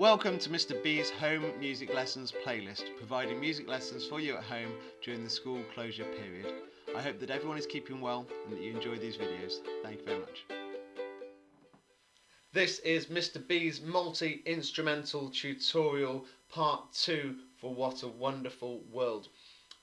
Welcome to Mr. B's Home Music Lessons playlist, providing music lessons for you at home during the school closure period. I hope that everyone is keeping well and that you enjoy these videos. Thank you very much. This is Mr. B's multi-instrumental tutorial part 2 for What a Wonderful World.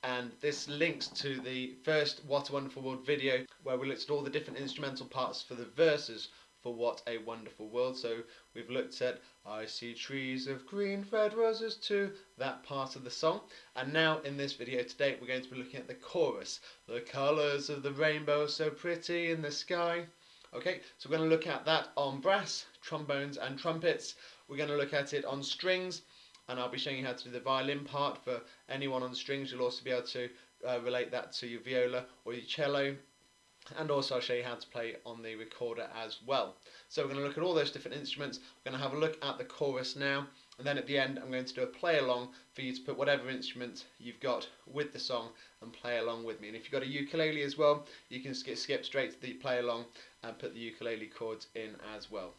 And this links to the first What a Wonderful World video where we looked at all the different instrumental parts for the verses for What a Wonderful World. So we've looked at I see trees of green, red roses too, that part of the song. And now in this video today we're going to be looking at the chorus. The colours of the rainbow so pretty in the sky. Okay, so we're going to look at that on brass, trombones and trumpets. We're going to look at it on strings, and I'll be showing you how to do the violin part for anyone on strings. You'll also be able to relate that to your viola or your cello. And also I'll show you how to play on the recorder as well. So we're going to look at all those different instruments. We're going to have a look at the chorus now, and then at the end I'm going to do a play along for you to put whatever instrument you've got with the song and play along with me. And if you've got a ukulele as well, you can skip straight to the play along and put the ukulele chords in as well.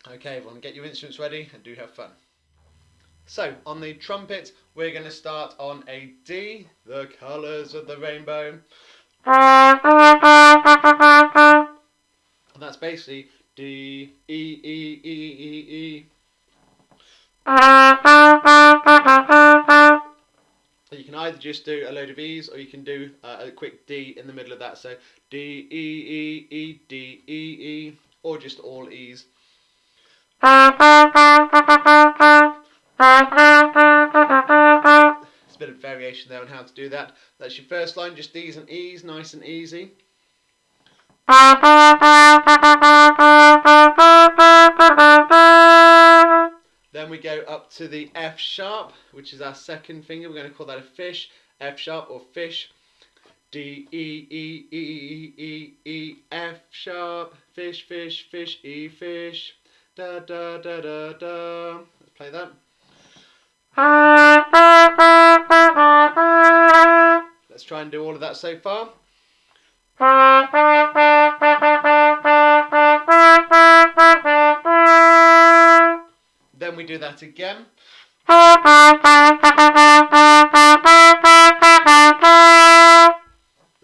Okay everyone, get your instruments ready and do have fun. So on the trumpet we're going to start on a D, the colours of the rainbow. And that's basically D, E, E, E, E, E. So you can either just do a load of E's or you can do a quick D in the middle of that. So D, E, E, E, D, E, E, or just all E's. A bit of variation there on how to do that. That's your first line, just D's and E's, nice and easy. Then we go up to the F sharp, which is our second finger. We're going to call that a fish, F sharp or fish. D, E, E, E, E, E, E, F sharp, fish, fish, fish, E, fish. Da, da, da, da, da. Let's play that. Let's try and do all of that so far. Then we do that again.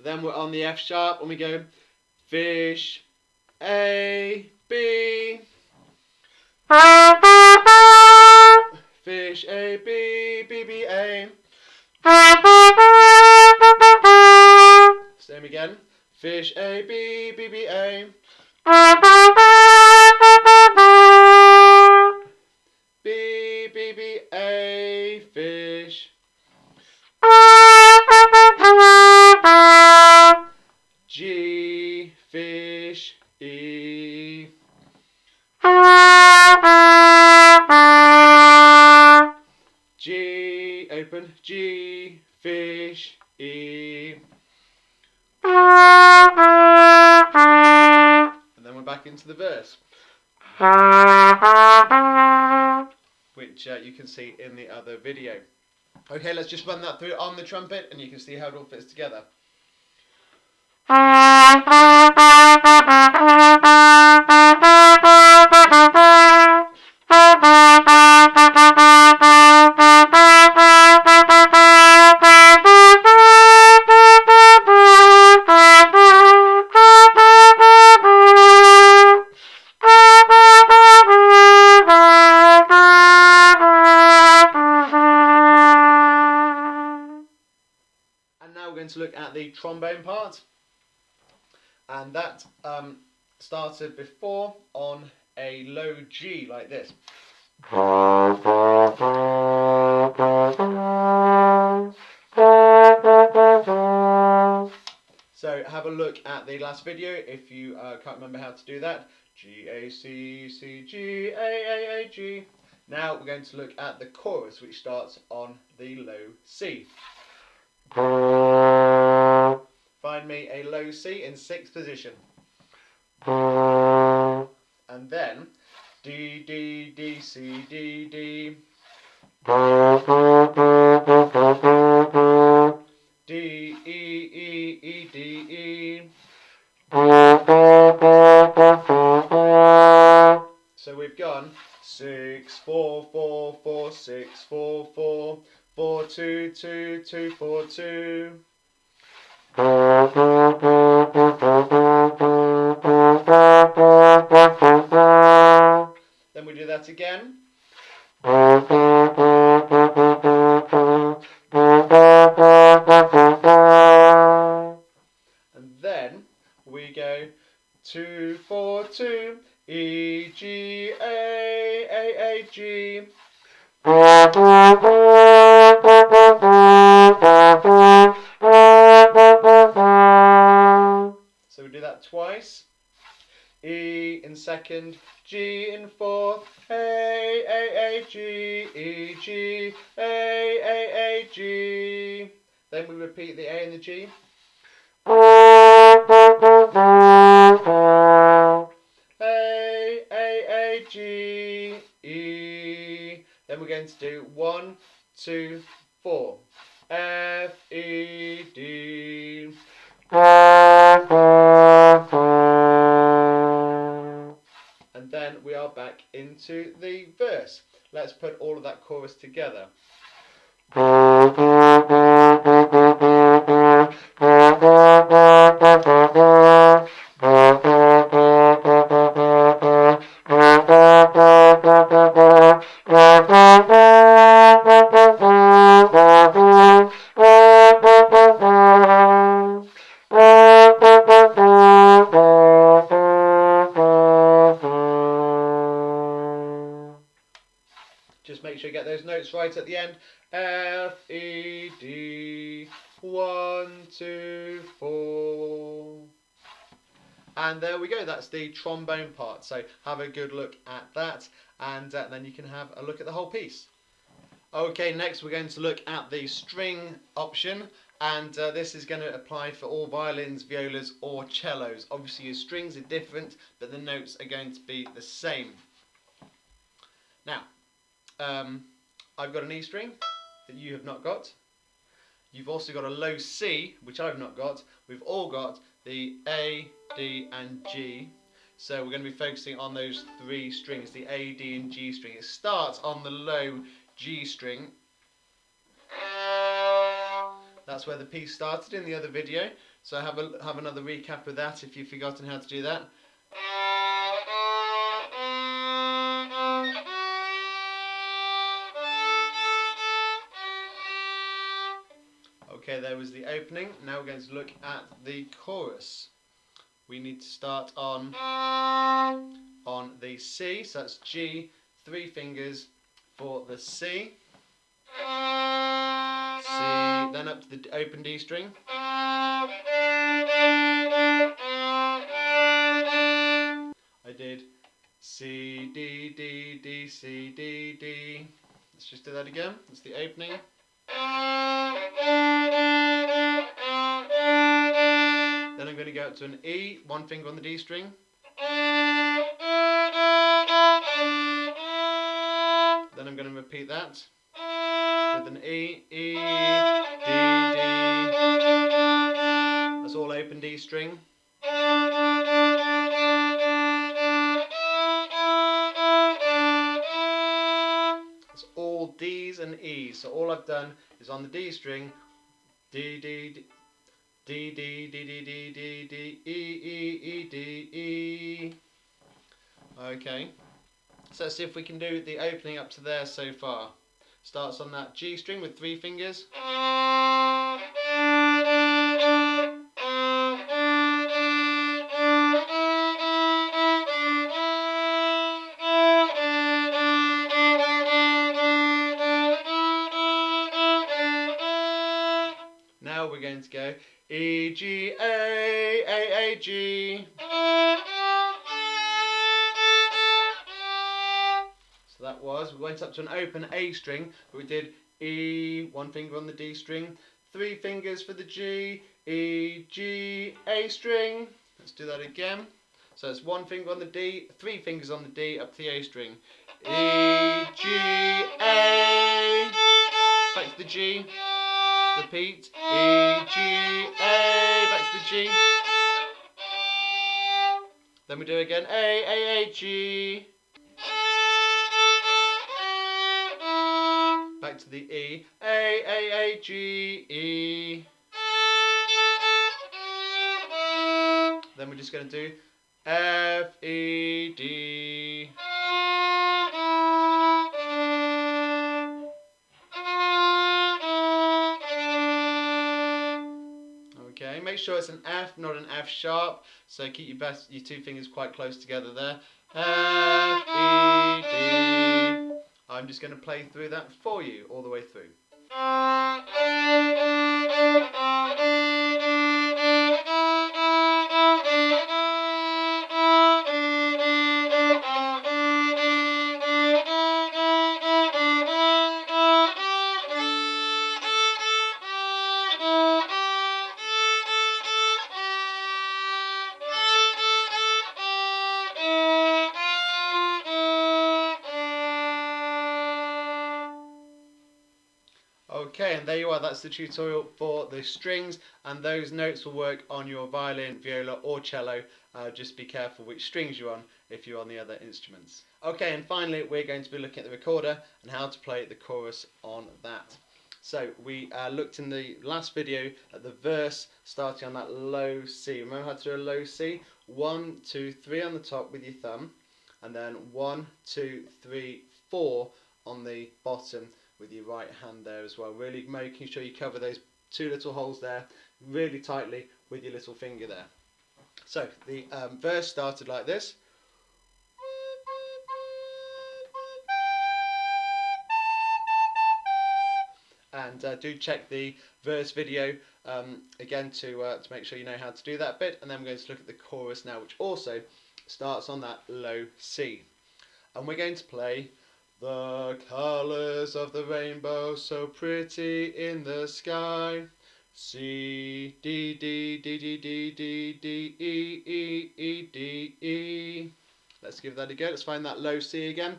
Then we're on the F sharp and we go fish, A, B. Fish, A, B, B, B, A. Same again. Fish, A, B, B, B, A. B, B, B, A, fish. G, fish, E. G, open, G, fish, E. And then we're back into the verse, which you can see in the other video. Okay, let's just run that through on the trumpet and you can see how it all fits together. To look at the trombone part, and that started before on a low G like this. So have a look at the last video if you can't remember how to do that. G, A, C, C, G, A, G. Now we're going to look at the chorus, which starts on the low C. Find me a low C in 6th position. And then D, D, D, C, D, D. D, E, E, E, D, E. So we've gone 6, 4, 4 4 4 6 4 4 4 2 2 2 4 2. Then we do that again. And then we go 2 4 2 E G A G. So we do that twice. E in second, G in fourth, A G, E G, A G. Then we repeat the A and the G. A G, E. Then we're going to do 1 2 4. F E D. And then we are back into the verse. Let's put all of that chorus together. Just make sure you get those notes right at the end. F, E, D, 1, 2, 4. And there we go, that's the trombone part. So have a good look at that, and then you can have a look at the whole piece. Okay, next we're going to look at the string option, and this is going to apply for all violins, violas or cellos. Obviously your strings are different, but the notes are going to be the same. Now, I've got an E string that you have not got. You've also got a low C, which I've not got. We've all got the A, D and G. So we're going to be focusing on those three strings, the A, D and G string. It starts on the low G string. That's where the piece started in the other video. So have another recap of that if you've forgotten how to do that. Okay, there was the opening. Now we're going to look at the chorus. We need to start on the C, so that's G, 3 fingers for the C. C, then up to the open D string. I did C, D, D, D, C, D, D. Let's just do that again. That's the opening. Then I'm going to go up to an E, 1 finger on the D string. Then I'm going to repeat that with an E, E, D, D. That's all open D string. It's all D's and E's. So all I've done is on the D string, D, D, D. D, D, D, D, D, D, D, E, E, E, D, E. Okay, so let's see if we can do the opening up to there so far. Starts on that G string with 3 fingers. Now we're going to go E, G, A, G. So that was, we went up to an open A string, but we did E, 1 finger on the D string, 3 fingers for the G, E, G, A string. Let's do that again. So it's 1 finger on the D, 3 fingers on the D, up to the A string. E, G, A. Back to the G. Repeat. E, G, A. Back to the G. Then we do again. A, G. back to the E. A, A, A, G, E. Then we're just going to do F, E, D. Okay, make sure it's an F, not an F sharp. So keep your two fingers quite close together there. F, E, D. I'm just going to play through that for you all the way through. Okay, and there you are, that's the tutorial for the strings, and those notes will work on your violin, viola or cello. Just be careful which strings you're on if you're on the other instruments. Okay, and finally we're going to be looking at the recorder and how to play the chorus on that. So we looked in the last video at the verse starting on that low C. Remember how to do a low C? 1, 2, 3 on the top with your thumb, and then 1, 2, 3, 4 on the bottom with your right hand there as well. Really making sure you cover those two little holes there really tightly with your little finger there. So the verse started like this. And do check the verse video again to make sure you know how to do that bit. And then we're going to look at the chorus now, which also starts on that low C. And we're going to play the colours of the rainbow so pretty in the sky. C, D, D, D, D, D, D, D, E, E, E, D, E. Let's give that a go. Let's find that low C again.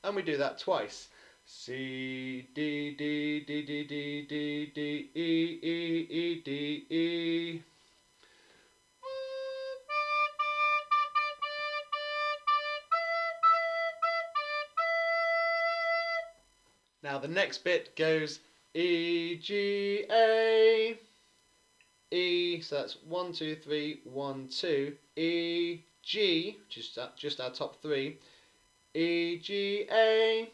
And we do that twice. C, D, D, D, D, D, D, D, E, E, E, D, E. Now the next bit goes E, G, A, E, so that's 1, 2, 3, 1, 2, E, G, just our top three, E, G, A,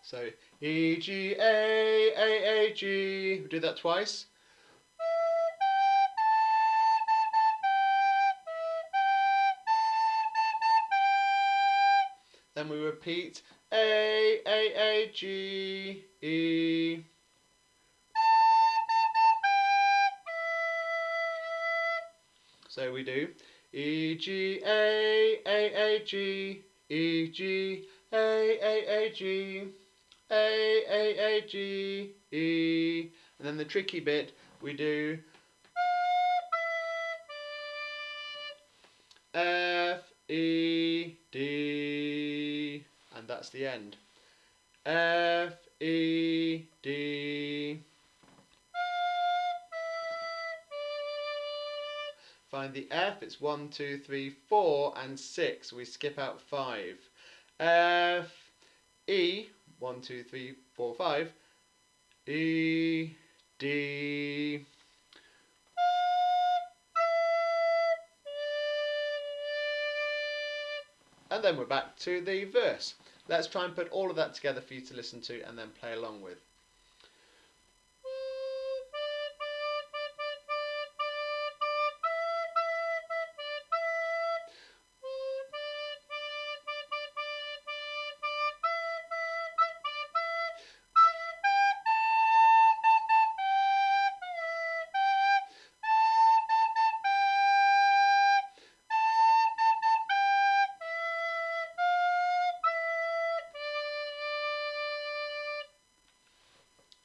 so E, G, A, G, we do that twice. Then we repeat A, G, E. So we do E, G, A, G, E, G, A, G, A, G, E. And then the tricky bit we do F, E, D, and that's the end. F, E, D. Find the F, it's 1, 2, 3, 4 and 6. We skip out 5. F, E, 1, 2, 3, 4, 5. E, D. And then we're back to the verse. Let's try and put all of that together for you to listen to and then play along with.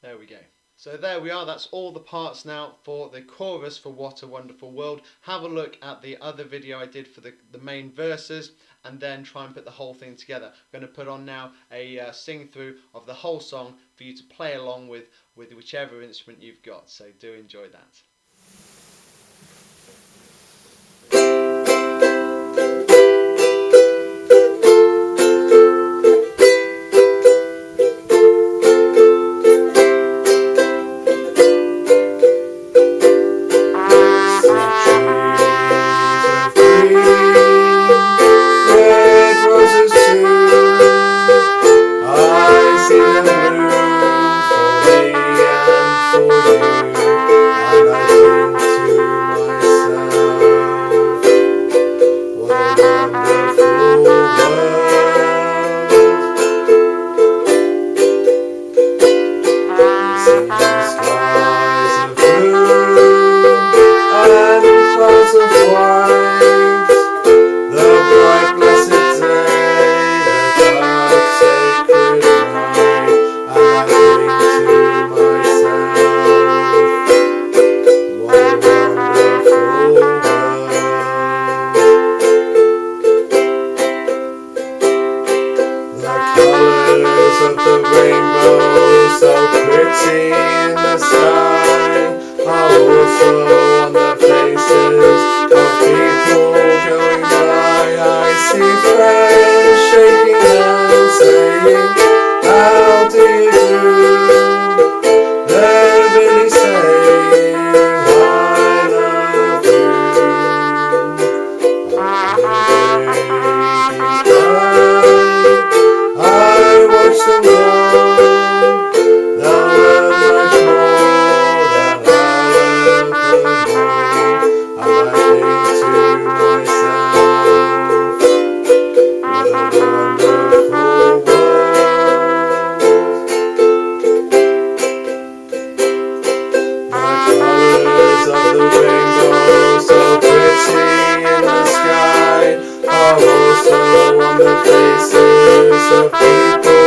There we go. So there we are, that's all the parts now for the chorus for What a Wonderful World. Have a look at the other video I did for the main verses and then try and put the whole thing together. I'm going to put on now a sing through of the whole song for you to play along with whichever instrument you've got, so do enjoy that. Of the rainbow, so pretty in the sky, are also on the faces of people going by. I see friends shaking hands, saying, how do you do? They're really saying, I love you. Babies cry, I watch them grow. They'll learn much more than I'll ever know. And I think to myself, what a wonderful world. The colours of the rainbow, so pretty in the sky, are also on the faces of people